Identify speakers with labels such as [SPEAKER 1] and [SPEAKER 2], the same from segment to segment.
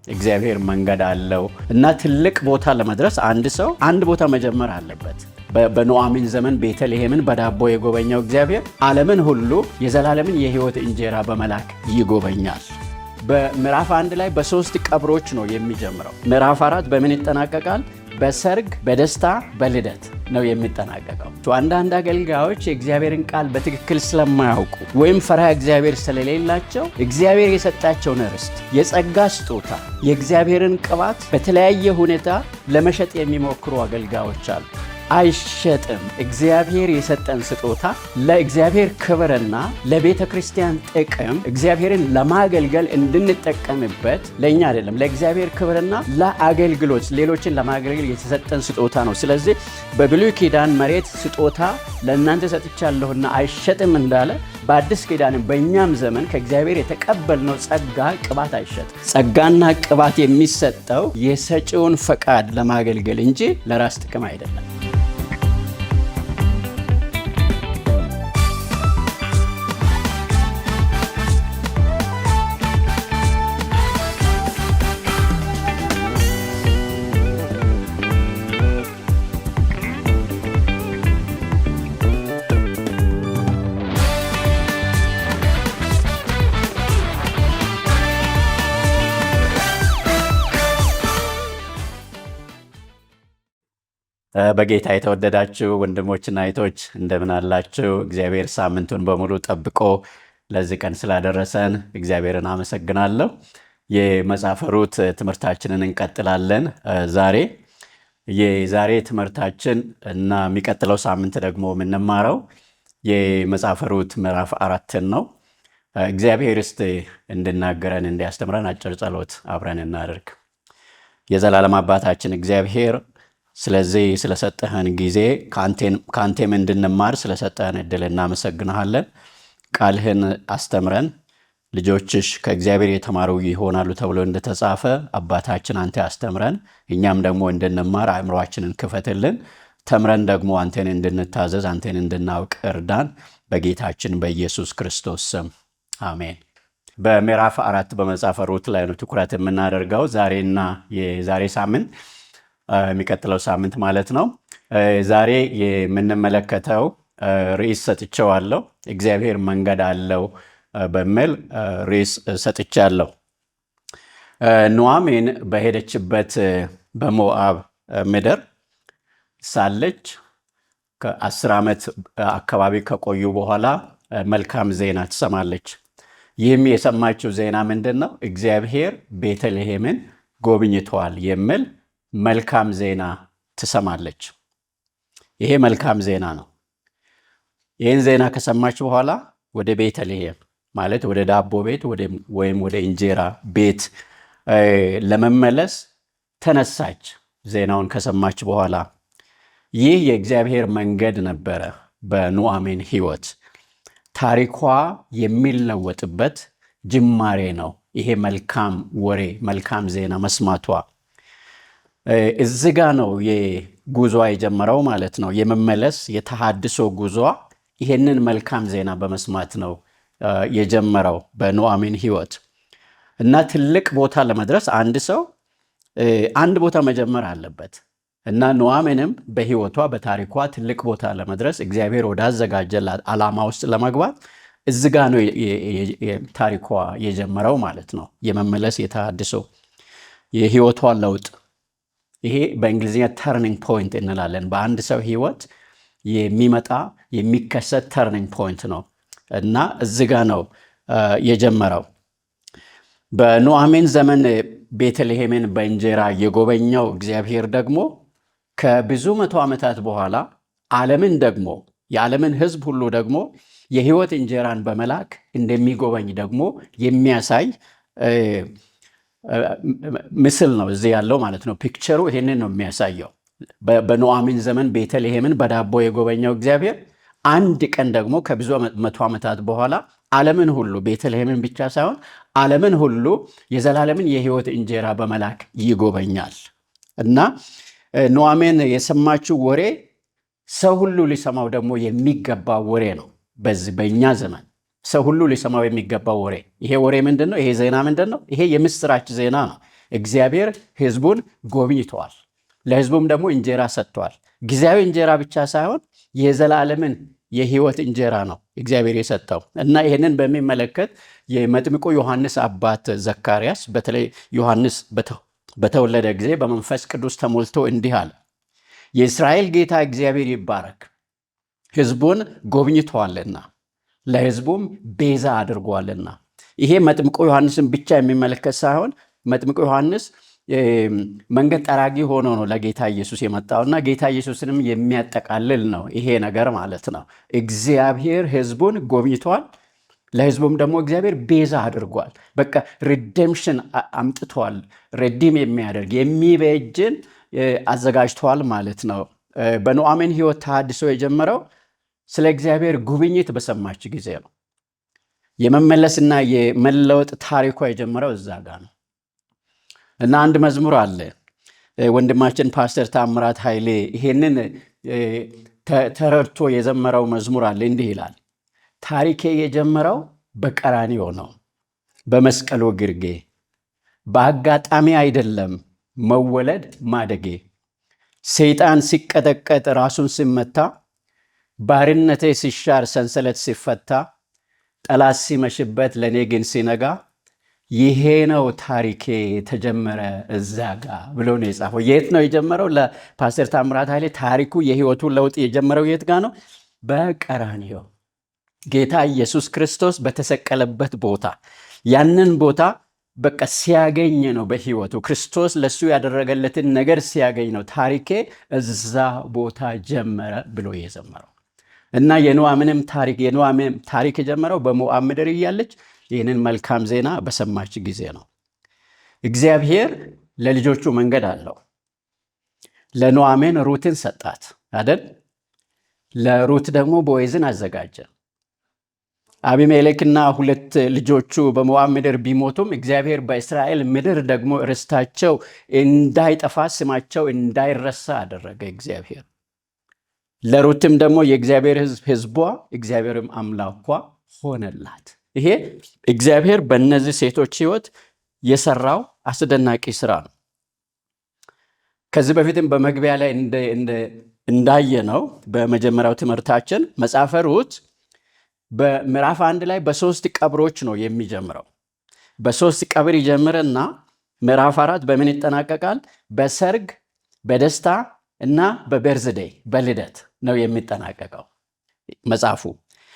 [SPEAKER 1] እግዚአብሔር መንገድ አለው እና ትልቅ ቦታ ለመድረስ አንድ ሰው አንድ ቦታ መጀመር አለበት። በኑዓሚን ዘመን ቤተልሔምን በዳቦ የጎበኘው እግዚአብሔር ዓለምን ሁሉ የዘላለምን የሕይወት እንጀራ በመላክ ይጎበኛል። በምዕራፍ 1 ላይ በ3 ቀብሮች ነው የሚጀምረው። ምዕራፍ 4 በምን ይጠናቀቃል? በሰርግ፣ በደስታ፣ በልደት ነው የሚጠናቀቀው። አንዳንድ አገልጋዮች የእግዚአብሔርን ቃል በትክክል ስለማያውቁ ወይም ፈሪሃ እግዚአብሔር ስለሌላቸው እግዚአብሔር የሰጣቸውን ርስት፣ የጸጋ ስጦታ፣ የእግዚአብሔርን ቅባት በተለያየ ሁኔታ ለመሸጥ የሚሞክሩ አገልጋዮች አሉ። አይሸጥም። እግዚአብሔር የሰጠን ስጦታ ለእግዚአብሔር ክብርና ለቤተ ክርስቲያን ጥቅም እግዚአብሔርን ለማገልገል እንድንጠቀምበት ለእኛ አይደለም፣ ለእግዚአብሔር ክብርና ለአገልግሎት ሌሎችን ለማገልገል የተሰጠን ስጦታ ነው። ስለዚህ በብሉይ ኪዳን መሬት ስጦታ ለእናንተ ሰጥቻለሁና አይሸጥም እንዳለ በአዲስ ኪዳን በእኛም ዘመን ከእግዚአብሔር የተቀበልነው ጸጋ ቅባት አይሸጥም። ጸጋና ቅባት የሚሰጠው የሰጪውን ፈቃድ ለማገልገል እንጂ ለራስ ጥቅም አይደለም። በጌታ የተወደዳችሁ ወንድሞችና እህቶች እንደምን አላችሁ? እግዚአብሔር ሳምንቱን በሙሉ ጠብቆ ለዚህ ቀን ስላደረሰን እግዚአብሔርን አመሰግናለሁ። የመጽሐፈ ሩት ትምህርታችንን እንቀጥላለን። የዛሬ ትምህርታችን እና የሚቀጥለው ሳምንት ደግሞ የምንማረው የመጽሐፈ ሩት ምዕራፍ 4 ነው። እግዚአብሔር እስቲ እንድናገረን እንዲያስተምረን አጭር ጸሎት አብረን እናደርግ። የዘላለም አባታችን እግዚአብሔር ስለዚህ ስለሰጠህን ጊዜ ከአንቴም እንድንማር ስለሰጠህን እድል እናመሰግንሃለን። ቃልህን አስተምረን፣ ልጆችሽ ከእግዚአብሔር የተማሩ ይሆናሉ ተብሎ እንደተጻፈ አባታችን አንተ አስተምረን፣ እኛም ደግሞ እንድንማር አእምሯችንን ክፈትልን። ተምረን ደግሞ አንተን እንድንታዘዝ አንተን እንድናውቅ እርዳን። በጌታችን በኢየሱስ ክርስቶስ ስም አሜን። በምዕራፍ 4 በመጽሐፈ ሩት ላይ ነው ትኩረት የምናደርገው ዛሬና የዛሬ ሳምንት የሚቀጥለው ሳምንት ማለት ነው። ዛሬ የምንመለከተው ርዕስ ሰጥቼዋለሁ። እግዚአብሔር መንገድ አለው በሚል ርዕስ ሰጥቻለሁ። ኑዓሚን በሄደችበት በሞዓብ ምድር ሳለች ከ10 ዓመት አካባቢ ከቆዩ በኋላ መልካም ዜና ትሰማለች። ይህም የሰማችው ዜና ምንድን ነው? እግዚአብሔር ቤተልሔምን ጎብኝቷል የሚል መልካም ዜና ትሰማለች። ይሄ መልካም ዜና ነው። ይህን ዜና ከሰማች በኋላ ወደ ቤተልሔም ማለት ወደ ዳቦ ቤት ወይም ወደ እንጀራ ቤት ለመመለስ ተነሳች። ዜናውን ከሰማች በኋላ ይህ የእግዚአብሔር መንገድ ነበረ በኑዓሚን ሕይወት። ታሪኳ የሚለወጥበት ጅማሬ ነው ይሄ መልካም ወሬ፣ መልካም ዜና መስማቷ። እዚህ ጋ ነው የጉዞ የጀመረው ማለት ነው። የመመለስ የተሃድሶ ጉዞ ይሄንን መልካም ዜና በመስማት ነው የጀመረው በኑዓሚን ሕይወት። እና ትልቅ ቦታ ለመድረስ አንድ ሰው አንድ ቦታ መጀመር አለበት። እና ኑዓሚንም በሕይወቷ በታሪኳ ትልቅ ቦታ ለመድረስ እግዚአብሔር ወዳዘጋጀላት ዓላማ ውስጥ ለመግባት እዚህ ጋ ነው ታሪኳ የጀመረው ማለት ነው። የመመለስ የተሃድሶ የሕይወቷ ለውጥ ይሄ በእንግሊዝኛ ተርኒንግ ፖይንት እንላለን። በአንድ ሰው ሕይወት የሚከሰት ተርኒንግ ፖይንት ነው እና እዚህ ጋ ነው የጀመረው። በኑዓሚን ዘመን ቤተልሔምን በእንጀራ የጎበኘው እግዚአብሔር ደግሞ ከብዙ መቶ ዓመታት በኋላ የዓለምን ሕዝብ ሁሉ ደግሞ የሕይወት እንጀራን በመላክ እንደሚጎበኝ ደግሞ የሚያሳይ ምስል ነው እዚህ ያለው ማለት ነው። ፒክቸሩ ይህንን ነው የሚያሳየው። በኑዓሚን ዘመን ቤተልሔምን በዳቦ የጎበኘው እግዚአብሔር አንድ ቀን ደግሞ ከብዙ መቶ ዓመታት በኋላ ዓለምን ሁሉ ቤተልሔምን ብቻ ሳይሆን ዓለምን ሁሉ የዘላለምን የሕይወት እንጀራ በመላክ ይጎበኛል እና ኑዓሚን የሰማችው ወሬ ሰው ሁሉ ሊሰማው ደግሞ የሚገባ ወሬ ነው። በእኛ ዘመን ሰው ሁሉ ሊሰማው የሚገባው ወሬ። ይሄ ወሬ ምንድን ነው? ይሄ ዜና ምንድን ነው? ይሄ የምስራች ዜና ነው። እግዚአብሔር ሕዝቡን ጎብኝተዋል። ለሕዝቡም ደግሞ እንጀራ ሰጥተዋል። ጊዜያዊ እንጀራ ብቻ ሳይሆን የዘላለምን የሕይወት እንጀራ ነው እግዚአብሔር የሰጠው እና ይህንን በሚመለከት የመጥምቁ ዮሐንስ አባት ዘካርያስ በተለይ ዮሐንስ በተወለደ ጊዜ በመንፈስ ቅዱስ ተሞልቶ እንዲህ አለ፣ የእስራኤል ጌታ እግዚአብሔር ይባረክ፣ ሕዝቡን ጎብኝተዋልና ለሕዝቡም ቤዛ አድርጓልና። ይሄ መጥምቁ ዮሐንስን ብቻ የሚመለከት ሳይሆን መጥምቁ ዮሐንስ መንገድ ጠራጊ ሆኖ ነው ለጌታ ኢየሱስ የመጣውና ጌታ ኢየሱስንም የሚያጠቃልል ነው ይሄ ነገር ማለት ነው። እግዚአብሔር ሕዝቡን ጎብኝተዋል፣ ለሕዝቡም ደግሞ እግዚአብሔር ቤዛ አድርጓል። በቃ ሪደምሽን አምጥቷል። ሬዲም የሚያደርግ የሚቤጅን አዘጋጅተዋል ማለት ነው። በኑዓሚን ሕይወት ተሐድሶ የጀመረው ስለ እግዚአብሔር ጉብኝት በሰማች ጊዜ ነው። የመመለስና የመለወጥ ታሪኳ የጀመረው እዛ ጋር ነው እና አንድ መዝሙር አለ። ወንድማችን ፓስተር ታምራት ኃይሌ ይሄንን ተረድቶ የዘመረው መዝሙር አለ። እንዲህ ይላል፣ ታሪኬ የጀመረው በቀራንዮ ነው፣ በመስቀሉ ግርጌ፣ በአጋጣሚ አይደለም መወለድ ማደጌ። ሰይጣን ሲቀጠቀጥ ራሱን ሲመታ፣ ባርነቴ ሲሻር ሰንሰለት ሲፈታ፣ ጠላት ሲመሽበት ለእኔ ግን ሲነጋ፣ ይሄ ነው ታሪኬ ተጀመረ እዛ ጋ ብሎ ነው የጻፈው። የት ነው የጀመረው? ለፓስተር ታምራት ኃይሌ ታሪኩ የህይወቱ ለውጥ የጀመረው የት ጋ ነው? በቀራንዮ ጌታ ኢየሱስ ክርስቶስ በተሰቀለበት ቦታ፣ ያንን ቦታ በቃ ሲያገኝ ነው በህይወቱ ክርስቶስ ለሱ ያደረገለትን ነገር ሲያገኝ ነው ታሪኬ እዛ ቦታ ጀመረ ብሎ የዘመረው እና የኑዓሚንም ታሪክ የጀመረው በሞዓብ ምድር እያለች ይህንን መልካም ዜና በሰማች ጊዜ ነው። እግዚአብሔር ለልጆቹ መንገድ አለው። ለኑዓሚን ሩትን ሰጣት አይደል? ለሩት ደግሞ ቦዔዝን አዘጋጀ። አቢሜሌክና 2 ልጆቹ በሞዓብ ምድር ቢሞቱም እግዚአብሔር በእስራኤል ምድር ደግሞ ርስታቸው እንዳይጠፋ ስማቸው እንዳይረሳ አደረገ እግዚአብሔር። ለሩትም ደግሞ የእግዚአብሔር ሕዝቧ እግዚአብሔርም አምላኳ ሆነላት። ይሄ እግዚአብሔር በእነዚህ ሴቶች ህይወት የሰራው አስደናቂ ስራ ነው። ከዚህ በፊትም በመግቢያ ላይ እንዳየነው በመጀመሪያው ትምህርታችን መጽሐፈ ሩት በምዕራፍ 1 ላይ በ3 ቀብሮች ነው የሚጀምረው። በ3 ቀብር ይጀምርና ምዕራፍ 4 በምን ይጠናቀቃል? በሰርግ በደስታ እና በበርዝዴይ በልደት ነው የሚጠናቀቀው መጽሐፉ።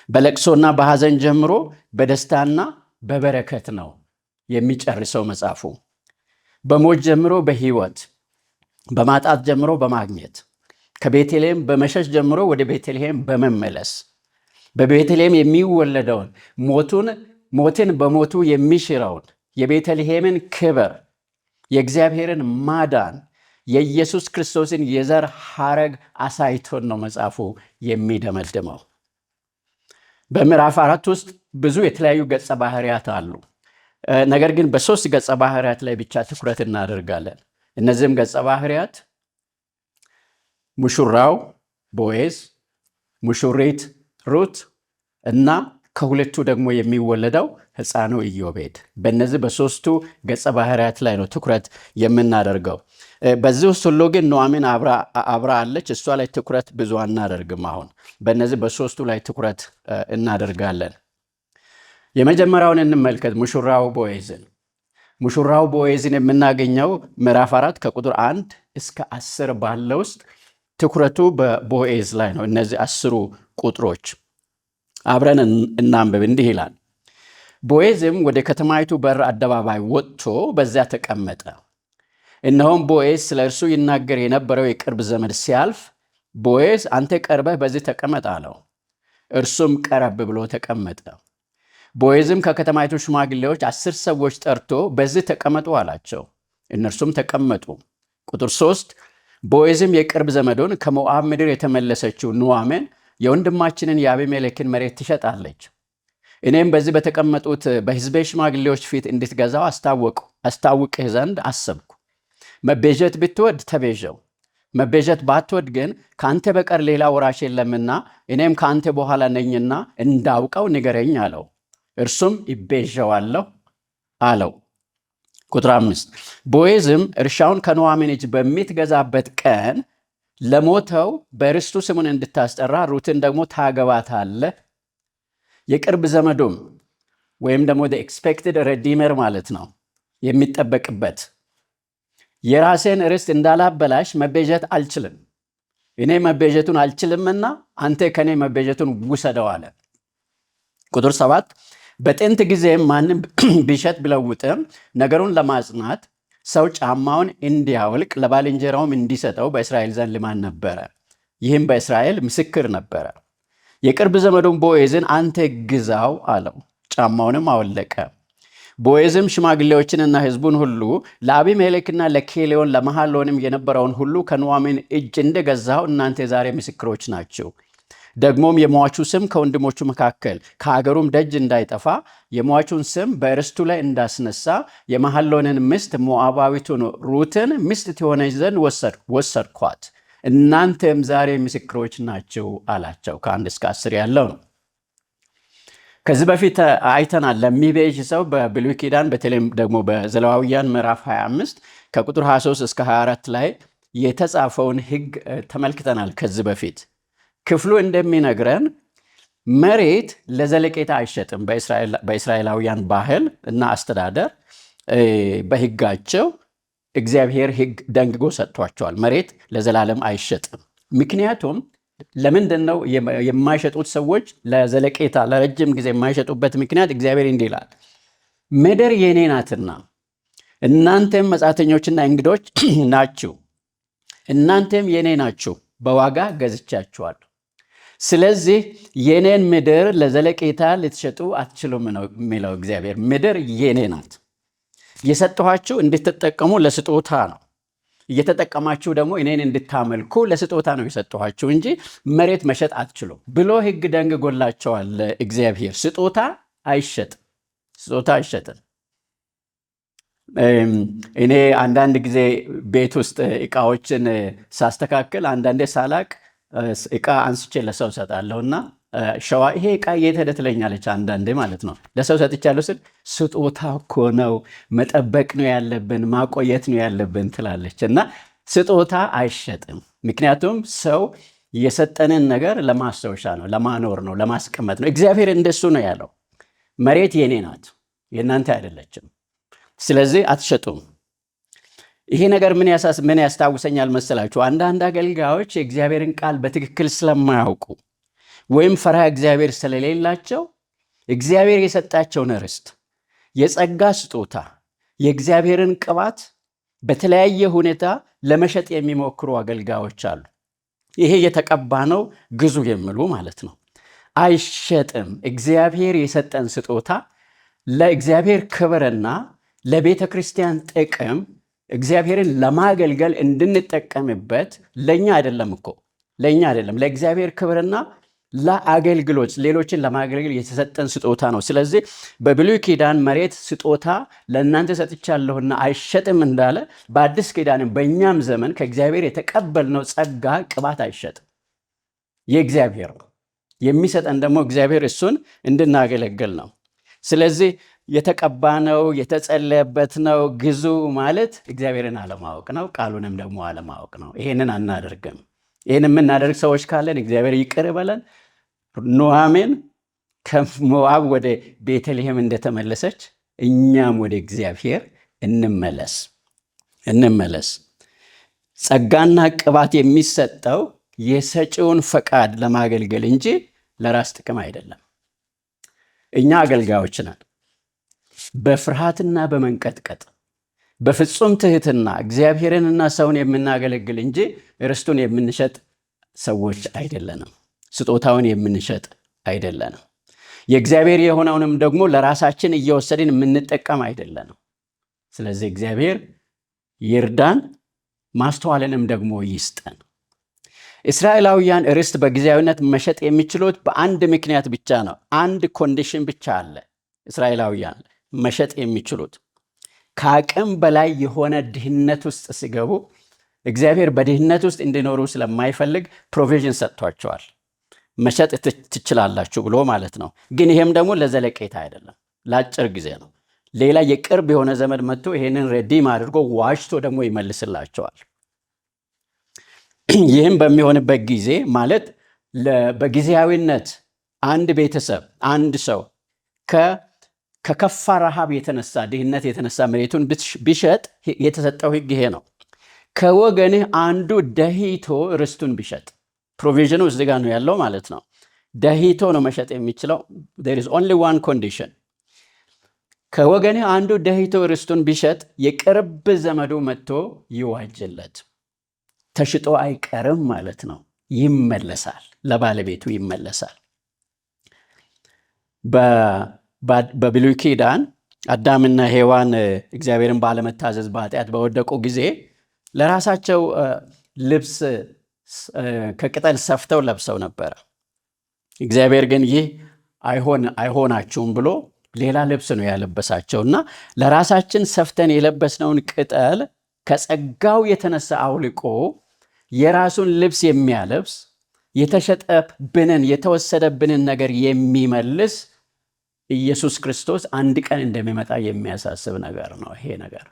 [SPEAKER 1] በለቅሶና በሐዘን ጀምሮ በደስታና በበረከት ነው የሚጨርሰው መጽሐፉ። በሞት ጀምሮ በህይወት፣ በማጣት ጀምሮ በማግኘት፣ ከቤተልሔም በመሸሽ ጀምሮ ወደ ቤተልሔም በመመለስ፣ በቤተልሔም የሚወለደውን ሞትን በሞቱ የሚሽረውን የቤተልሔምን ክብር፣ የእግዚአብሔርን ማዳን፣ የኢየሱስ ክርስቶስን የዘር ሐረግ አሳይቶን ነው መጽሐፉ የሚደመድመው። በምዕራፍ 4 ውስጥ ብዙ የተለያዩ ገጸ ባህሪያት አሉ። ነገር ግን በ3 ገጸ ባህሪያት ላይ ብቻ ትኩረት እናደርጋለን። እነዚህም ገጸ ባህሪያት ሙሽራው ቦዔዝ፣ ሙሽሪት ሩት እና ከሁለቱ ደግሞ የሚወለደው ሕፃኑ ኢዮቤድ። በእነዚህ በ3ቱ ገጸ ባህሪያት ላይ ነው ትኩረት የምናደርገው። በዚህ ውስጥ ሁሉ ግን ኑዓሚን አብራ አለች። እሷ ላይ ትኩረት ብዙ አናደርግም። አሁን በእነዚህ በ3ቱ ላይ ትኩረት እናደርጋለን። የመጀመሪያውን እንመልከት፣ ሙሽራው ቦዔዝን። ሙሽራው ቦዔዝን የምናገኘው ምዕራፍ 4 ከቁጥር 1 እስከ 10 ባለው ውስጥ ትኩረቱ በቦዔዝ ላይ ነው። እነዚህ 10 ቁጥሮች አብረን እናንብብ። እንዲህ ይላል፣ ቦዔዝም ወደ ከተማይቱ በር አደባባይ ወጥቶ በዚያ ተቀመጠ። እነሆም ቦዔዝ ስለ እርሱ ይናገር የነበረው የቅርብ ዘመድ ሲያልፍ፣ ቦዔዝ አንተ ቀርበህ በዚህ ተቀመጥ አለው። እርሱም ቀረብ ብሎ ተቀመጠ። ቦዔዝም ከከተማይቱ ሽማግሌዎች 10 ሰዎች ጠርቶ በዚህ ተቀመጡ አላቸው። እነርሱም ተቀመጡ። ቁጥር 3 ቦዔዝም የቅርብ ዘመዱን ከሞዓብ ምድር የተመለሰችው ኑዓሚን የወንድማችንን የአቢሜሌክን መሬት ትሸጣለች፣ እኔም በዚህ በተቀመጡት በሕዝቤ ሽማግሌዎች ፊት እንድትገዛው አስታውቅህ ዘንድ አሰብኩ። መቤዠት ብትወድ ተቤዠው፣ መቤዠት ባትወድ ግን ከአንተ በቀር ሌላ ወራሽ የለምና እኔም ከአንተ በኋላ ነኝና እንዳውቀው ንገረኝ አለው። እርሱም ይቤዠዋለሁ አለው። ቁጥር 5 ቦዔዝም እርሻውን ከኑኃሚን እጅ በምትገዛበት ቀን ለሞተው በርስቱ ስሙን እንድታስጠራ ሩትን ደግሞ ታገባታለህ። የቅርብ ዘመዱም ወይም ደግሞ ኤክስፔክትድ ሬዲመር ማለት ነው የሚጠበቅበት የራሴን ርስት እንዳላበላሽ መቤዠት አልችልም፣ እኔ መቤዠቱን አልችልምና አንተ ከኔ መቤዠቱን ውሰደው አለ። ቁጥር 7 በጥንት ጊዜም ማንም ቢሸጥ ቢለውጥም ነገሩን ለማጽናት ሰው ጫማውን እንዲያወልቅ ለባልንጀራውም እንዲሰጠው በእስራኤል ዘንድ ልማድ ነበረ። ይህም በእስራኤል ምስክር ነበረ። የቅርብ ዘመዱን ቦዔዝን አንተ ግዛው አለው። ጫማውንም አወለቀ። ቦዔዝም ሽማግሌዎችንና ሕዝቡን ሁሉ ለአቢሜሌክና ለኬሌዎን ለመሐሎንም የነበረውን ሁሉ ከኑኃሚን እጅ እንደገዛው እናንተ ዛሬ ምስክሮች ናችሁ። ደግሞም የሟቹ ስም ከወንድሞቹ መካከል ከአገሩም ደጅ እንዳይጠፋ የሟቹን ስም በርስቱ ላይ እንዳስነሳ የመሐሎንን ሚስት ሞዓባዊቱን ሩትን ሚስት ትሆነች ዘንድ ወሰድኳት። እናንተም ዛሬ ምስክሮች ናችሁ አላቸው። ከ1 እስከ 10 ያለው ነው። ከዚህ በፊት አይተናል። ለሚቤዥ ሰው በብሉይ ኪዳን በተለይም ደግሞ በዘሌዋውያን ምዕራፍ 25 ከቁጥር 23 እስከ 24 ላይ የተጻፈውን ሕግ ተመልክተናል። ከዚህ በፊት ክፍሉ እንደሚነግረን መሬት ለዘለቄታ አይሸጥም። በእስራኤላውያን ባህል እና አስተዳደር በሕጋቸው እግዚአብሔር ሕግ ደንግጎ ሰጥቷቸዋል። መሬት ለዘላለም አይሸጥም። ምክንያቱም ለምንድን ነው የማይሸጡት ሰዎች ለዘለቄታ ለረጅም ጊዜ የማይሸጡበት ምክንያት? እግዚአብሔር እንዲህ ይላል፣ ምድር የኔ ናትና እናንተም መጻተኞችና እንግዶች ናችሁ፣ እናንተም የኔ ናችሁ፣ በዋጋ ገዝቻችኋለሁ። ስለዚህ የኔን ምድር ለዘለቄታ ልትሸጡ አትችሉም ነው የሚለው እግዚአብሔር። ምድር የኔ ናት፣ የሰጠኋችሁ እንድትጠቀሙ ለስጦታ ነው። እየተጠቀማችሁ ደግሞ እኔን እንድታመልኩ ለስጦታ ነው የሰጠኋችሁ እንጂ መሬት መሸጥ አትችሉም ብሎ ሕግ ደንግጎላቸዋል እግዚአብሔር። ስጦታ አይሸጥም፣ ስጦታ አይሸጥም። እኔ አንዳንድ ጊዜ ቤት ውስጥ እቃዎችን ሳስተካክል አንዳንዴ ሳላቅ እቃ አንስቼ ለሰው ሰጣለሁና ሸዋ ይሄ እቃ የት ሄደ ትለኛለች። አንዳንዴ ማለት ነው ለሰው ሰጥቻለሁ ስል ስጦታ እኮ ነው፣ መጠበቅ ነው ያለብን፣ ማቆየት ነው ያለብን ትላለች። እና ስጦታ አይሸጥም። ምክንያቱም ሰው የሰጠንን ነገር ለማስታወሻ ነው፣ ለማኖር ነው፣ ለማስቀመጥ ነው። እግዚአብሔር እንደሱ ነው ያለው። መሬት የኔ ናት፣ የእናንተ አይደለችም። ስለዚህ አትሸጡም። ይሄ ነገር ምን ያስታውሰኛል መሰላችሁ? አንዳንድ አገልጋዮች የእግዚአብሔርን ቃል በትክክል ስለማያውቁ ወይም ፈሪሃ እግዚአብሔር ስለሌላቸው እግዚአብሔር የሰጣቸውን ርስት፣ የጸጋ ስጦታ፣ የእግዚአብሔርን ቅባት በተለያየ ሁኔታ ለመሸጥ የሚሞክሩ አገልጋዮች አሉ። ይሄ የተቀባ ነው ግዙ የሚሉ ማለት ነው። አይሸጥም። እግዚአብሔር የሰጠን ስጦታ ለእግዚአብሔር ክብርና ለቤተ ክርስቲያን ጥቅም እግዚአብሔርን ለማገልገል እንድንጠቀምበት ለእኛ አይደለም እኮ ለእኛ አይደለም፣ ለእግዚአብሔር ክብርና ለአገልግሎት ሌሎችን ለማገልገል የተሰጠን ስጦታ ነው። ስለዚህ በብሉይ ኪዳን መሬት ስጦታ ለእናንተ ሰጥቻለሁና አይሸጥም እንዳለ በአዲስ ኪዳንም በእኛም ዘመን ከእግዚአብሔር የተቀበልነው ጸጋ ቅባት አይሸጥም፣ የእግዚአብሔር ነው። የሚሰጠን ደግሞ እግዚአብሔር እሱን እንድናገለግል ነው። ስለዚህ የተቀባ ነው፣ የተጸለየበት ነው። ግዙ ማለት እግዚአብሔርን አለማወቅ ነው፣ ቃሉንም ደግሞ አለማወቅ ነው። ይሄንን አናደርግም። ይህን የምናደርግ ሰዎች ካለን እግዚአብሔር ይቅር በለን። ኑኃሚን ከሞዓብ ወደ ቤተልሔም እንደተመለሰች እኛም ወደ እግዚአብሔር እንመለስ። ጸጋና ቅባት የሚሰጠው የሰጪውን ፈቃድ ለማገልገል እንጂ ለራስ ጥቅም አይደለም። እኛ አገልጋዮች ነን። በፍርሃትና በመንቀጥቀጥ በፍጹም ትህትና እግዚአብሔርንና ሰውን የምናገለግል እንጂ ርስቱን የምንሸጥ ሰዎች አይደለንም። ስጦታውን የምንሸጥ አይደለንም። የእግዚአብሔር የሆነውንም ደግሞ ለራሳችን እየወሰድን የምንጠቀም አይደለንም። ስለዚህ እግዚአብሔር ይርዳን፣ ማስተዋልንም ደግሞ ይስጠን። እስራኤላውያን ርስት በጊዜያዊነት መሸጥ የሚችሉት በአንድ ምክንያት ብቻ ነው። አንድ ኮንዲሽን ብቻ አለ። እስራኤላውያን መሸጥ የሚችሉት ከአቅም በላይ የሆነ ድህነት ውስጥ ሲገቡ እግዚአብሔር በድህነት ውስጥ እንዲኖሩ ስለማይፈልግ ፕሮቪዥን ሰጥቷቸዋል። መሸጥ ትችላላችሁ ብሎ ማለት ነው። ግን ይሄም ደግሞ ለዘለቄታ አይደለም፣ ለአጭር ጊዜ ነው። ሌላ የቅርብ የሆነ ዘመድ መጥቶ ይሄንን ሬዲም አድርጎ ዋሽቶ ደግሞ ይመልስላቸዋል። ይህም በሚሆንበት ጊዜ ማለት በጊዜያዊነት አንድ ቤተሰብ አንድ ሰው ከከፋ ረሃብ የተነሳ ድህነት የተነሳ መሬቱን ቢሸጥ የተሰጠው ሕግ ይሄ ነው። ከወገንህ አንዱ ደሂቶ ርስቱን ቢሸጥ፣ ፕሮቪዥኑ እዚህ ጋር ነው ያለው ማለት ነው። ደሂቶ ነው መሸጥ የሚችለው። there is only one condition። ከወገንህ አንዱ ደሂቶ ርስቱን ቢሸጥ የቅርብ ዘመዱ መጥቶ ይዋጅለት። ተሽጦ አይቀርም ማለት ነው። ይመለሳል፣ ለባለቤቱ ይመለሳል። በብሉይ ኪዳን አዳምና ሔዋን እግዚአብሔርን ባለመታዘዝ በኃጢአት በወደቁ ጊዜ ለራሳቸው ልብስ ከቅጠል ሰፍተው ለብሰው ነበረ። እግዚአብሔር ግን ይህ አይሆናችሁም ብሎ ሌላ ልብስ ነው ያለበሳቸውና ለራሳችን ሰፍተን የለበስነውን ቅጠል ከጸጋው የተነሳ አውልቆ የራሱን ልብስ የሚያለብስ የተሸጠብንን የተወሰደብንን ነገር የሚመልስ ኢየሱስ ክርስቶስ አንድ ቀን እንደሚመጣ የሚያሳስብ ነገር ነው ይሄ ነገር።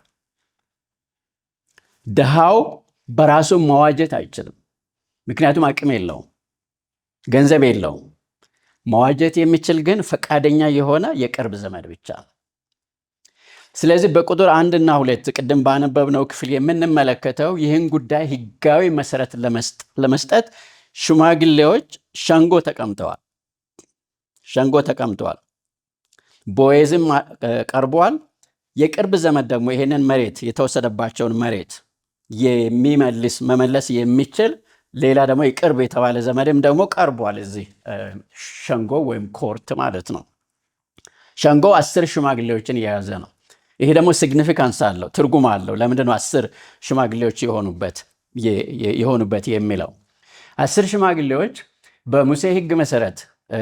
[SPEAKER 1] ድሃው በራሱ መዋጀት አይችልም፣ ምክንያቱም አቅም የለውም፣ ገንዘብ የለውም። መዋጀት የሚችል ግን ፈቃደኛ የሆነ የቅርብ ዘመድ ብቻ ነው። ስለዚህ በቁጥር 1 እና 2 ቅድም ባነበብነው ክፍል የምንመለከተው ይህን ጉዳይ ሕጋዊ መሰረት ለመስጠት ሽማግሌዎች ሸንጎ ተቀምጠዋል። ቦዔዝም ቀርቧል። የቅርብ ዘመድ ደግሞ ይሄንን መሬት የተወሰደባቸውን መሬት መመለስ የሚችል ሌላ ደግሞ የቅርብ የተባለ ዘመድም ደግሞ ቀርቧል። እዚህ ሸንጎ ወይም ኮርት ማለት ነው። ሸንጎ 10 ሽማግሌዎችን የያዘ ነው። ይሄ ደግሞ ሲግኒፊካንስ አለው፣ ትርጉም አለው። ለምንድነው 10 ሽማግሌዎች የሆኑበት የሚለው? 10 ሽማግሌዎች በሙሴ ሕግ መሰረት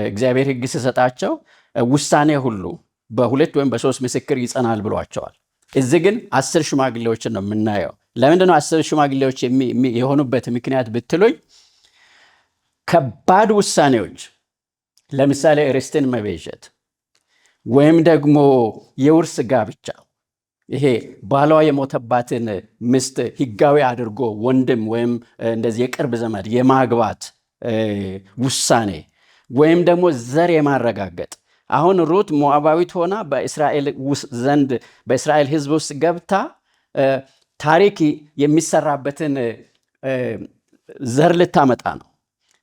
[SPEAKER 1] እግዚአብሔር ሕግ ሲሰጣቸው ውሳኔ ሁሉ በ2 ወይም በ3 ምስክር ይጸናል ብሏቸዋል። እዚህ ግን 10 ሽማግሌዎችን ነው የምናየው። ለምንድነው 10 ሽማግሌዎች የሆኑበት ምክንያት ብትሉኝ፣ ከባድ ውሳኔዎች ለምሳሌ ርስትን መቤዠት ወይም ደግሞ የውርስ ጋብቻ፣ ይሄ ባሏ የሞተባትን ሚስት ሕጋዊ አድርጎ ወንድም ወይም እንደዚህ የቅርብ ዘመድ የማግባት ውሳኔ ወይም ደግሞ ዘር የማረጋገጥ። አሁን ሩት ሞዓባዊት ሆና በእስራኤል ሕዝብ ውስጥ ገብታ ታሪክ የሚሰራበትን ዘር ልታመጣ ነው።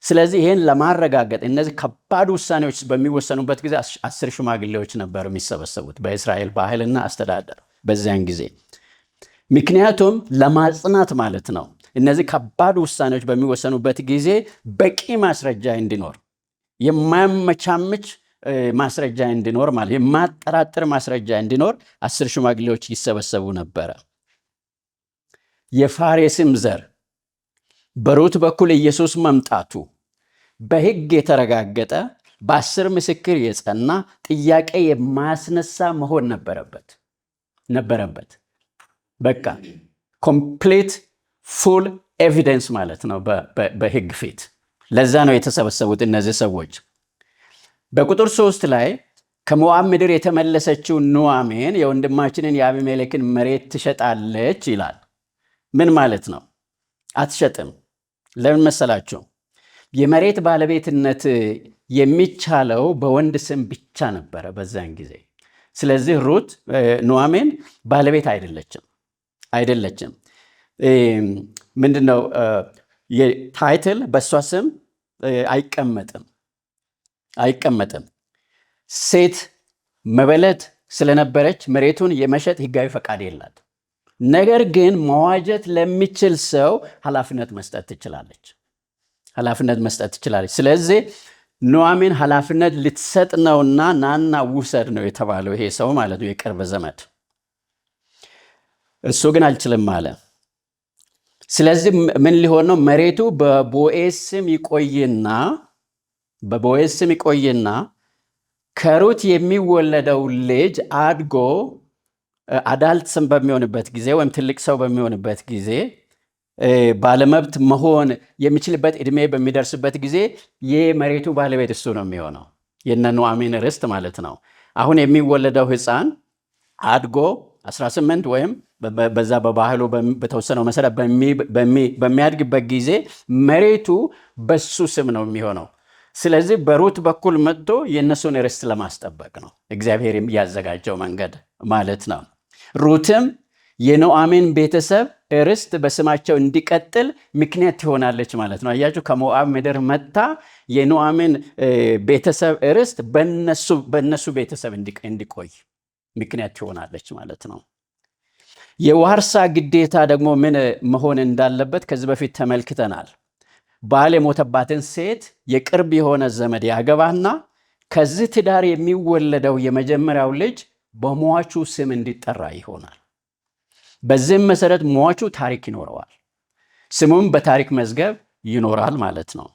[SPEAKER 1] ስለዚህ ይህን ለማረጋገጥ እነዚህ ከባድ ውሳኔዎች በሚወሰኑበት ጊዜ 10 ሽማግሌዎች ነበሩ የሚሰበሰቡት በእስራኤል ባህልና አስተዳደር በዚያን ጊዜ። ምክንያቱም ለማጽናት ማለት ነው። እነዚህ ከባድ ውሳኔዎች በሚወሰኑበት ጊዜ በቂ ማስረጃ እንዲኖር፣ የማያመቻምች ማስረጃ እንዲኖር ማለት የማያጠራጥር ማስረጃ እንዲኖር 10 ሽማግሌዎች ይሰበሰቡ ነበረ። የፋሬስም ዘር በሩት በኩል ኢየሱስ መምጣቱ በሕግ የተረጋገጠ በ10 ምስክር የጸና ጥያቄ የማያስነሳ መሆን ነበረበት። በቃ ኮምፕሊት ፉል ኤቪደንስ ማለት ነው በሕግ ፊት። ለዛ ነው የተሰበሰቡት እነዚህ ሰዎች። በቁጥር 3 ላይ ከሞዓብ ምድር የተመለሰችው ኑኃሚን የወንድማችንን የአቢሜሌክን መሬት ትሸጣለች ይላል። ምን ማለት ነው? አትሸጥም። ለምን መሰላችሁ? የመሬት ባለቤትነት የሚቻለው በወንድ ስም ብቻ ነበረ በዛን ጊዜ። ስለዚህ ሩት ኑኃሚን ባለቤት አይደለችም። ምንድነው ታይትል በእሷ ስም አይቀመጥም። ሴት መበለት ስለነበረች መሬቱን የመሸጥ ሕጋዊ ፈቃድ የላት። ነገር ግን መዋጀት ለሚችል ሰው ኃላፊነት መስጠት ትችላለች። ስለዚህ ኑኃሚን ኃላፊነት ልትሰጥ ነውና ናና ውሰድ ነው የተባለው ይሄ ሰው ማለት ነው፣ የቅርብ ዘመድ። እሱ ግን አልችልም አለ። ስለዚህ ምን ሊሆን ነው? መሬቱ በቦዔዝ ስም ይቆይና ከሩት የሚወለደው ልጅ አድጎ አዳልት ስም በሚሆንበት ጊዜ ወይም ትልቅ ሰው በሚሆንበት ጊዜ ባለመብት መሆን የሚችልበት ዕድሜ በሚደርስበት ጊዜ የመሬቱ ባለቤት እሱ ነው የሚሆነው፣ የነ ኑኃሚን ርስት ማለት ነው። አሁን የሚወለደው ሕፃን አድጎ 18 ወይም በዛ በባህሉ በተወሰነው መሰረት በሚያድግበት ጊዜ መሬቱ በሱ ስም ነው የሚሆነው። ስለዚህ በሩት በኩል መጥቶ የእነሱን ርስት ለማስጠበቅ ነው እግዚአብሔር ያዘጋጀው መንገድ ማለት ነው። ሩትም የኑኃሚን ቤተሰብ ርስት በስማቸው እንዲቀጥል ምክንያት ትሆናለች ማለት ነው። አያችሁ፣ ከሞዓብ ምድር መጥታ የኑኃሚን ቤተሰብ ርስት በእነሱ ቤተሰብ እንዲቆይ ምክንያት ትሆናለች ማለት ነው። የዋርሳ ግዴታ ደግሞ ምን መሆን እንዳለበት ከዚህ በፊት ተመልክተናል። ባል የሞተባትን ሴት የቅርብ የሆነ ዘመድ ያገባና ከዚህ ትዳር የሚወለደው የመጀመሪያው ልጅ በሟቹ ስም እንዲጠራ ይሆናል። በዚህም መሰረት ሟቹ ታሪክ ይኖረዋል፣ ስሙም በታሪክ መዝገብ ይኖራል ማለት ነው።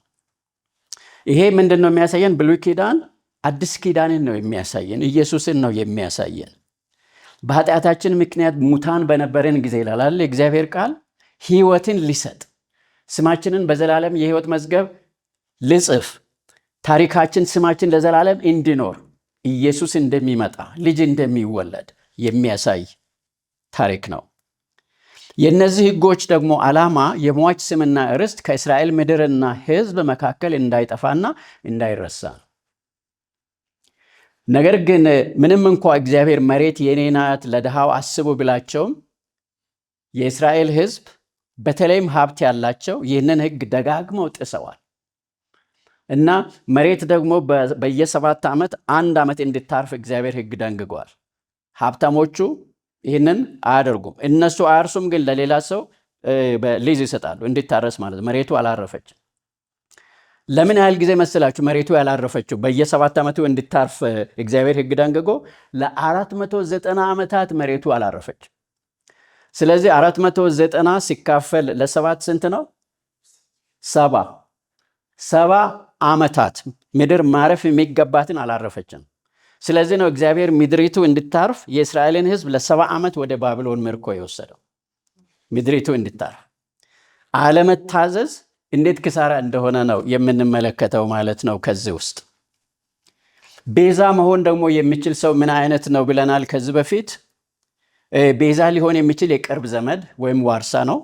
[SPEAKER 1] ይሄ ምንድን ነው የሚያሳየን? ብሉይ ኪዳን አዲስ ኪዳንን ነው የሚያሳየን፣ ኢየሱስን ነው የሚያሳየን። በኃጢአታችን ምክንያት ሙታን በነበረን ጊዜ ይላል የእግዚአብሔር ቃል ሕይወትን ሊሰጥ ስማችንን በዘላለም የሕይወት መዝገብ ልጽፍ ታሪካችን ስማችን ለዘላለም እንዲኖር ኢየሱስ እንደሚመጣ ልጅ እንደሚወለድ የሚያሳይ ታሪክ ነው። የእነዚህ ሕጎች ደግሞ ዓላማ የሟች ስምና ርስት ከእስራኤል ምድርና ሕዝብ መካከል እንዳይጠፋና እንዳይረሳ ነው። ነገር ግን ምንም እንኳ እግዚአብሔር መሬት የኔ ናት ለድሃው አስቡ ብላቸውም የእስራኤል ሕዝብ በተለይም ሀብት ያላቸው ይህንን ሕግ ደጋግመው ጥሰዋል እና መሬት ደግሞ በየ7 ዓመት 1 ዓመት እንድታርፍ እግዚአብሔር ሕግ ደንግጓል። ሀብታሞቹ ይህንን አያደርጉም። እነሱ አያርሱም፣ ግን ለሌላ ሰው ሊዝ ይሰጣሉ እንዲታረስ ማለት። መሬቱ አላረፈችም። ለምን ያህል ጊዜ መስላችሁ መሬቱ ያላረፈችው? በየ7 ዓመቱ እንድታርፍ እግዚአብሔር ሕግ ደንግጎ ለ490 ዓመታት መሬቱ አላረፈችም። ስለዚህ 490 ሲካፈል ለ7 ስንት ነው? 70 ዓመታት ምድር ማረፍ የሚገባትን አላረፈችም። ስለዚህ ነው እግዚአብሔር ምድሪቱ እንድታርፍ የእስራኤልን ሕዝብ ለ70 ዓመት ወደ ባቢሎን ምርኮ የወሰደው። ምድሪቱ እንድታርፍ አለመታዘዝ እንዴት ክሳራ እንደሆነ ነው የምንመለከተው ማለት ነው። ከዚህ ውስጥ ቤዛ መሆን ደግሞ የሚችል ሰው ምን አይነት ነው ብለናል ከዚህ በፊት። ቤዛ ሊሆን የሚችል የቅርብ ዘመድ ወይም ዋርሳ ነው።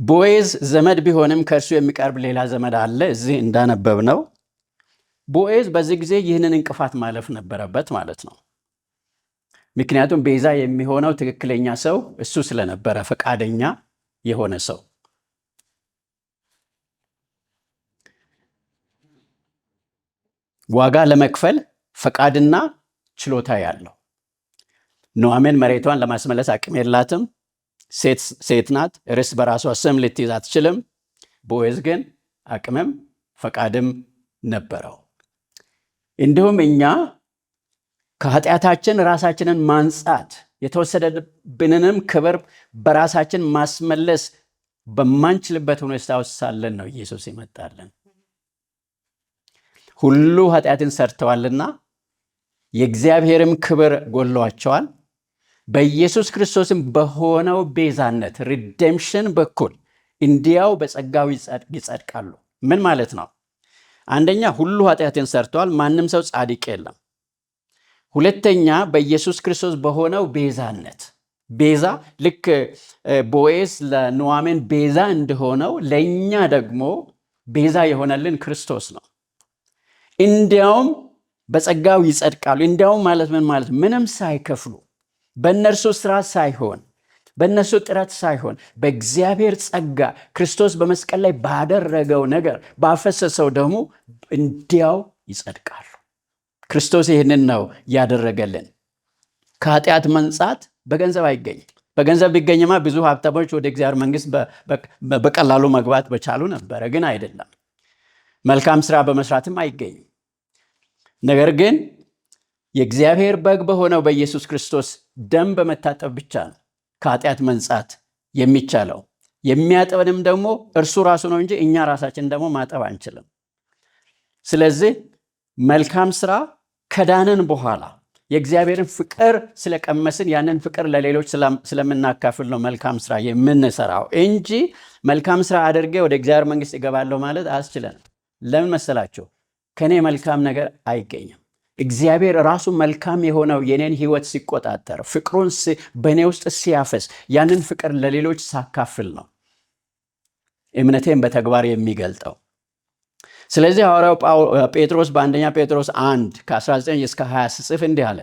[SPEAKER 1] ቦዔዝ ዘመድ ቢሆንም ከእርሱ የሚቀርብ ሌላ ዘመድ አለ። እዚህ እንዳነበብ ነው ቦዔዝ በዚህ ጊዜ ይህንን እንቅፋት ማለፍ ነበረበት ማለት ነው። ምክንያቱም ቤዛ የሚሆነው ትክክለኛ ሰው እሱ ስለነበረ ፈቃደኛ የሆነ ሰው። ዋጋ ለመክፈል ፈቃድና ችሎታ ያለው። ኑኃሚን መሬቷን ለማስመለስ አቅም የላትም፣ ሴት ናት፣ ርስት በራሷ ስም ልትይዝ አትችልም። ቦዔዝ ግን አቅምም ፈቃድም ነበረው። እንዲሁም እኛ ከኃጢአታችን ራሳችንን ማንጻት የተወሰደብንንም ክብር በራሳችን ማስመለስ በማንችልበት ሁኔታ ውስጥ ሳለን ነው ኢየሱስ ይመጣልን። ሁሉ ኃጢአትን ሰርተዋልና የእግዚአብሔርም ክብር ጎሏቸዋል። በኢየሱስ ክርስቶስም በሆነው ቤዛነት ሪዴምሽን በኩል እንዲያው በጸጋው ይጸድቃሉ። ምን ማለት ነው? አንደኛ ሁሉ ኃጢአትን ሰርተዋል፣ ማንም ሰው ጻድቅ የለም። ሁለተኛ በኢየሱስ ክርስቶስ በሆነው ቤዛነት፣ ቤዛ ልክ ቦዔዝ ለኑኃሚን ቤዛ እንደሆነው ለእኛ ደግሞ ቤዛ የሆነልን ክርስቶስ ነው። እንዲያውም በጸጋው ይጸድቃሉ። እንዲያውም ማለት ምን ማለት? ምንም ሳይከፍሉ በእነርሱ ስራ ሳይሆን በእነሱ ጥረት ሳይሆን በእግዚአብሔር ጸጋ ክርስቶስ በመስቀል ላይ ባደረገው ነገር ባፈሰሰው ደግሞ እንዲያው ይጸድቃሉ። ክርስቶስ ይህንን ነው ያደረገልን። ከኃጢአት መንጻት በገንዘብ አይገኝም። በገንዘብ ቢገኝማ ብዙ ሀብታሞች ወደ እግዚአብሔር መንግሥት በቀላሉ መግባት በቻሉ ነበረ፣ ግን አይደለም። መልካም ስራ በመስራትም አይገኝም። ነገር ግን የእግዚአብሔር በግ በሆነው በኢየሱስ ክርስቶስ ደም በመታጠብ ብቻ ነው ከኃጢአት መንጻት የሚቻለው። የሚያጠብንም ደግሞ እርሱ ራሱ ነው እንጂ እኛ ራሳችን ደግሞ ማጠብ አንችልም። ስለዚህ መልካም ስራ ከዳንን በኋላ የእግዚአብሔርን ፍቅር ስለቀመስን ያንን ፍቅር ለሌሎች ስለምናካፍል ነው መልካም ስራ የምንሰራው እንጂ መልካም ስራ አድርጌ ወደ እግዚአብሔር መንግሥት እገባለሁ ማለት አያስችለንም። ለምን መሰላቸው? ከኔ መልካም ነገር አይገኝም። እግዚአብሔር ራሱ መልካም የሆነው የኔን ህይወት ሲቆጣጠር ፍቅሩን በእኔ ውስጥ ሲያፈስ ያንን ፍቅር ለሌሎች ሳካፍል ነው እምነቴን በተግባር የሚገልጠው። ስለዚህ ሐዋርያው ጴጥሮስ በአንደኛ ጴጥሮስ 1 ከ19 እስከ 20 ሲጽፍ እንዲህ አለ፣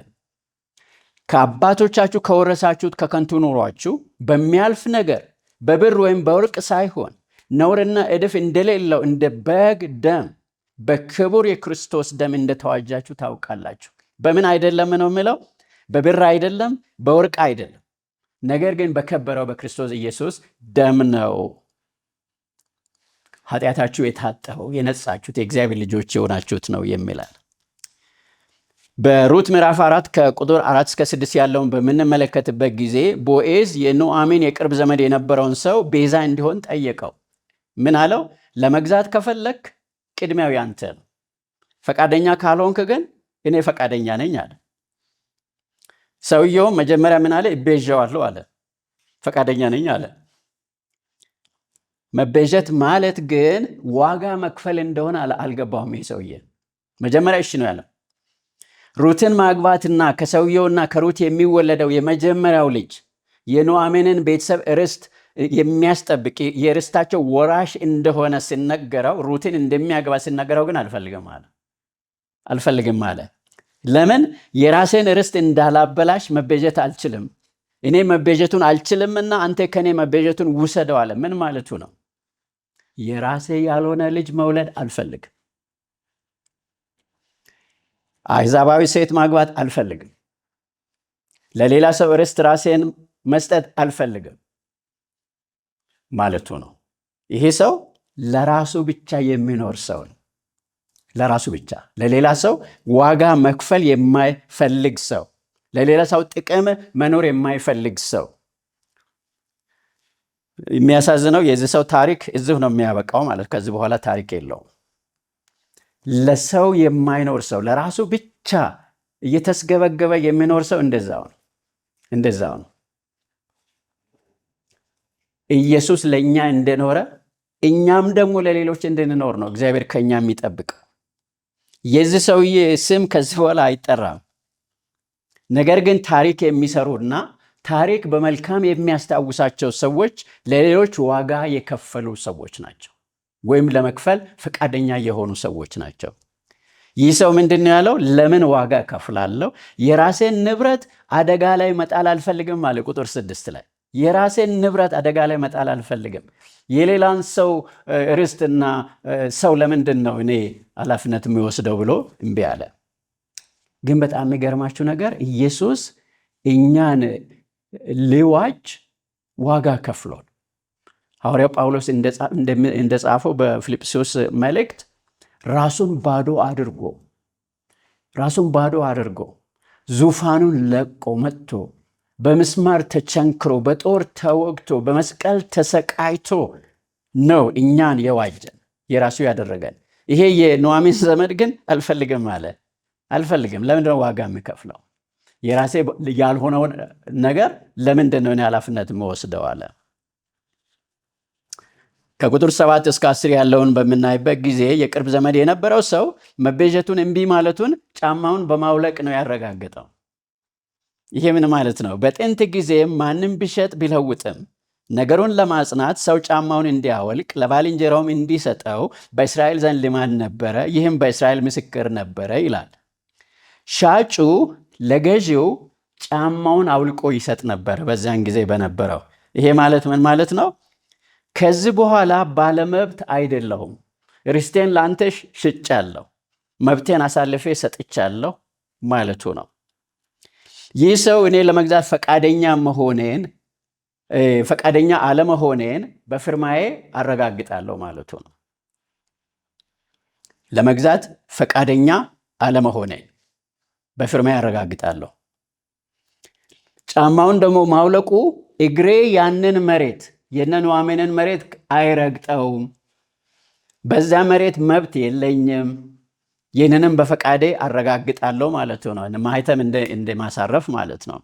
[SPEAKER 1] ከአባቶቻችሁ ከወረሳችሁት ከከንቱ ኑሯችሁ በሚያልፍ ነገር በብር ወይም በወርቅ ሳይሆን ነውርና እድፍ እንደሌለው እንደ በግ ደም በክቡር የክርስቶስ ደም እንደተዋጃችሁ ታውቃላችሁ። በምን አይደለም ነው የሚለው? በብር አይደለም፣ በወርቅ አይደለም፣ ነገር ግን በከበረው በክርስቶስ ኢየሱስ ደም ነው ኃጢአታችሁ የታጠበው የነጻችሁት የእግዚአብሔር ልጆች የሆናችሁት ነው የሚላል። በሩት ምዕራፍ 4 ከቁጥር 4 እስከ 6 ያለውን በምንመለከትበት ጊዜ ቦዔዝ የኑዓሚን የቅርብ ዘመድ የነበረውን ሰው ቤዛ እንዲሆን ጠየቀው። ምን አለው? ለመግዛት ከፈለክ ቅድሚያው ያንተ ነው፣ ፈቃደኛ ካልሆንክ ግን እኔ ፈቃደኛ ነኝ አለ። ሰውየውም መጀመሪያ ምን አለ? እቤዣዋለሁ አለ። ፈቃደኛ ነኝ አለ። መቤዠት ማለት ግን ዋጋ መክፈል እንደሆነ አልገባውም። ይህ ሰውዬ መጀመሪያ እሺ ነው ያለው። ሩትን ማግባትና ከሰውየውና ከሩት የሚወለደው የመጀመሪያው ልጅ የኑዓሚንን ቤተሰብ ርስት የሚያስጠብቅ የርስታቸው ወራሽ እንደሆነ ሲነገረው፣ ሩትን እንደሚያገባ ሲነገረው ግን አልፈልግም አለ። ለምን? የራሴን ርስት እንዳላበላሽ መቤዠት አልችልም፣ እኔ መቤዠቱን አልችልምና አንተ ከኔ መቤዠቱን ውሰደው አለ። ምን ማለቱ ነው? የራሴ ያልሆነ ልጅ መውለድ አልፈልግም። አሕዛባዊ ሴት ማግባት አልፈልግም። ለሌላ ሰው ርስት ራሴን መስጠት አልፈልግም ማለቱ ነው። ይሄ ሰው ለራሱ ብቻ የሚኖር ሰው ነው። ለራሱ ብቻ፣ ለሌላ ሰው ዋጋ መክፈል የማይፈልግ ሰው፣ ለሌላ ሰው ጥቅም መኖር የማይፈልግ ሰው። የሚያሳዝነው የዚህ ሰው ታሪክ እዚሁ ነው የሚያበቃው ማለት፣ ከዚህ በኋላ ታሪክ የለውም። ለሰው የማይኖር ሰው፣ ለራሱ ብቻ እየተስገበገበ የሚኖር ሰው እንደዛው ነው። ኢየሱስ ለእኛ እንደኖረ እኛም ደግሞ ለሌሎች እንድንኖር ነው እግዚአብሔር ከእኛ የሚጠብቀው። የዚህ ሰውዬ ስም ከዚህ በኋላ አይጠራም። ነገር ግን ታሪክ የሚሰሩና ታሪክ በመልካም የሚያስታውሳቸው ሰዎች ለሌሎች ዋጋ የከፈሉ ሰዎች ናቸው፣ ወይም ለመክፈል ፈቃደኛ የሆኑ ሰዎች ናቸው። ይህ ሰው ምንድን ነው ያለው? ለምን ዋጋ እከፍላለሁ? የራሴን ንብረት አደጋ ላይ መጣል አልፈልግም አለ። ቁጥር 6 ላይ የራሴን ንብረት አደጋ ላይ መጣል አልፈልግም። የሌላን ሰው ርስትና ሰው ለምንድን ነው እኔ ኃላፊነት የሚወስደው ብሎ እምቢ አለ። ግን በጣም የሚገርማችሁ ነገር ኢየሱስ እኛን ሊዋጅ ዋጋ ከፍሏል። ሐዋርያው ጳውሎስ እንደጻፈው በፊልጵስዩስ መልእክት ራሱን ባዶ አድርጎ ዙፋኑን ለቆ መጥቶ በምስማር ተቸንክሮ በጦር ተወግቶ በመስቀል ተሰቃይቶ ነው እኛን የዋጀን የራሱ ያደረገን። ይሄ የኑዓሚን ዘመድ ግን አልፈልግም አለ። አልፈልግም። ለምንድነው ዋጋ የሚከፍለው? የራሴ ያልሆነውን ነገር ለምንድነው እኔ ኃላፊነት የምወስደው አለ። ከቁጥር 7 እስከ 10 ያለውን በምናይበት ጊዜ የቅርብ ዘመድ የነበረው ሰው መቤዠቱን እምቢ ማለቱን ጫማውን በማውለቅ ነው ያረጋገጠው። ይሄ ምን ማለት ነው? በጥንት ጊዜ ማንም ቢሸጥ ቢለውጥም ነገሩን ለማጽናት ሰው ጫማውን እንዲያወልቅ ለባልንጀራውም እንዲሰጠው በእስራኤል ዘንድ ልማድ ነበረ። ይህም በእስራኤል ምስክር ነበረ ይላል። ሻጩ ለገዢው ጫማውን አውልቆ ይሰጥ ነበር በዚያን ጊዜ በነበረው። ይሄ ማለት ምን ማለት ነው? ከዚህ በኋላ ባለመብት አይደለሁም፣ ርስቴን ለአንተ ሽጫለሁ፣ መብቴን አሳልፌ ሰጥቻለሁ ማለቱ ነው። ይህ ሰው እኔ ለመግዛት ፈቃደኛ አለመሆኔን በፊርማዬ አረጋግጣለሁ ማለቱ ነው። ለመግዛት ፈቃደኛ አለመሆኔን በፊርማዬ አረጋግጣለሁ። ጫማውን ደግሞ ማውለቁ እግሬ ያንን መሬት የኑዓሚንን መሬት አይረግጠውም፣ በዛ መሬት መብት የለኝም፣ ይህንንም በፈቃዴ አረጋግጣለሁ ማለቱ ነው። ማህተም እንደማሳረፍ ማለት ነው።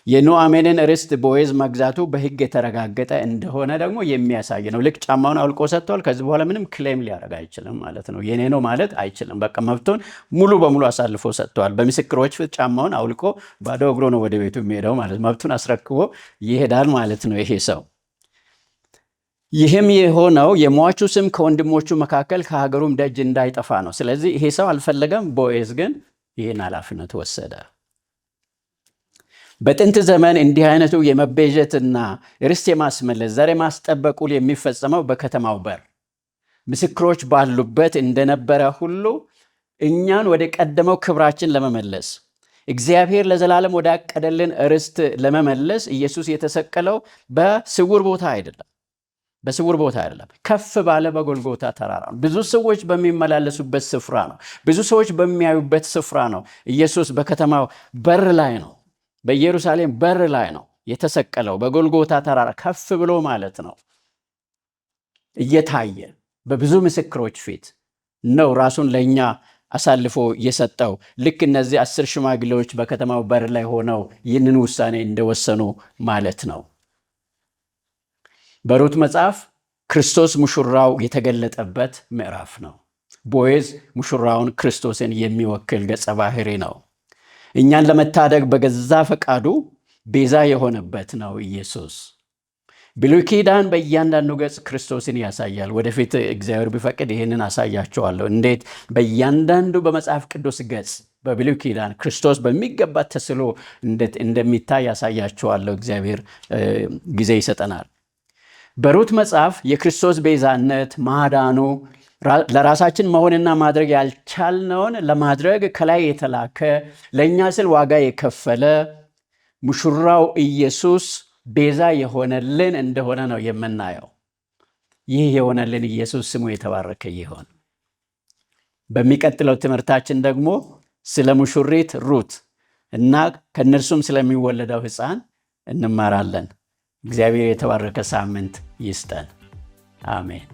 [SPEAKER 1] የኑኃሚንን ርስት ቦዔዝ መግዛቱ በሕግ የተረጋገጠ እንደሆነ ደግሞ የሚያሳይ ነው። ልክ ጫማውን አውልቆ ሰጥቷል። ከዚህ በኋላ ምንም ክሌም ሊያደርግ አይችልም ማለት ነው። የኔ ነው ማለት አይችልም። በቃ መብቱን ሙሉ በሙሉ አሳልፎ ሰጥቷል። በምስክሮች ፊት ጫማውን አውልቆ ባዶ እግሮ ነው ወደ ቤቱ የሚሄደው ማለት መብቱን አስረክቦ ይሄዳል ማለት ነው ይሄ ሰው። ይህም የሆነው የሟቹ ስም ከወንድሞቹ መካከል ከሀገሩም ደጅ እንዳይጠፋ ነው። ስለዚህ ይሄ ሰው አልፈለገም። ቦዔዝ ግን ይህን ኃላፊነት ወሰደ። በጥንት ዘመን እንዲህ አይነቱ የመቤዠትና ርስት የማስመለስ ዘር የማስጠበቅ ውል የሚፈጸመው በከተማው በር ምስክሮች ባሉበት እንደነበረ ሁሉ እኛን ወደ ቀደመው ክብራችን ለመመለስ እግዚአብሔር ለዘላለም ወዳቀደልን ርስት ለመመለስ ኢየሱስ የተሰቀለው በስውር ቦታ አይደለም። ከፍ ባለ በጎልጎታ ተራራ ነው። ብዙ ሰዎች በሚመላለሱበት ስፍራ ነው። ብዙ ሰዎች በሚያዩበት ስፍራ ነው። ኢየሱስ በከተማው በር ላይ ነው። በኢየሩሳሌም በር ላይ ነው የተሰቀለው። በጎልጎታ ተራራ ከፍ ብሎ ማለት ነው። እየታየ በብዙ ምስክሮች ፊት ነው ራሱን ለእኛ አሳልፎ የሰጠው። ልክ እነዚህ 10 ሽማግሌዎች በከተማው በር ላይ ሆነው ይህንን ውሳኔ እንደወሰኑ ማለት ነው። በሩት መጽሐፍ ክርስቶስ ሙሽራው የተገለጠበት ምዕራፍ ነው። ቦዔዝ ሙሽራውን ክርስቶስን የሚወክል ገጸ ባህሪ ነው። እኛን ለመታደግ በገዛ ፈቃዱ ቤዛ የሆነበት ነው ኢየሱስ። ብሉይ ኪዳን በእያንዳንዱ ገጽ ክርስቶስን ያሳያል። ወደፊት እግዚአብሔር ቢፈቅድ ይህንን አሳያቸዋለሁ። እንዴት በእያንዳንዱ በመጽሐፍ ቅዱስ ገጽ በብሉይ ኪዳን ክርስቶስ በሚገባ ተስሎ እንደሚታይ ያሳያቸዋለሁ። እግዚአብሔር ጊዜ ይሰጠናል። በሩት መጽሐፍ የክርስቶስ ቤዛነት ማዳኑ ለራሳችን መሆንና ማድረግ ያልቻልነውን ለማድረግ ከላይ የተላከ ለእኛ ስል ዋጋ የከፈለ ሙሽራው ኢየሱስ ቤዛ የሆነልን እንደሆነ ነው የምናየው። ይህ የሆነልን ኢየሱስ ስሙ የተባረከ ይሁን። በሚቀጥለው ትምህርታችን ደግሞ ስለ ሙሽሪት ሩት እና ከእነርሱም ስለሚወለደው ሕፃን እንማራለን። እግዚአብሔር የተባረከ ሳምንት ይስጠን። አሜን።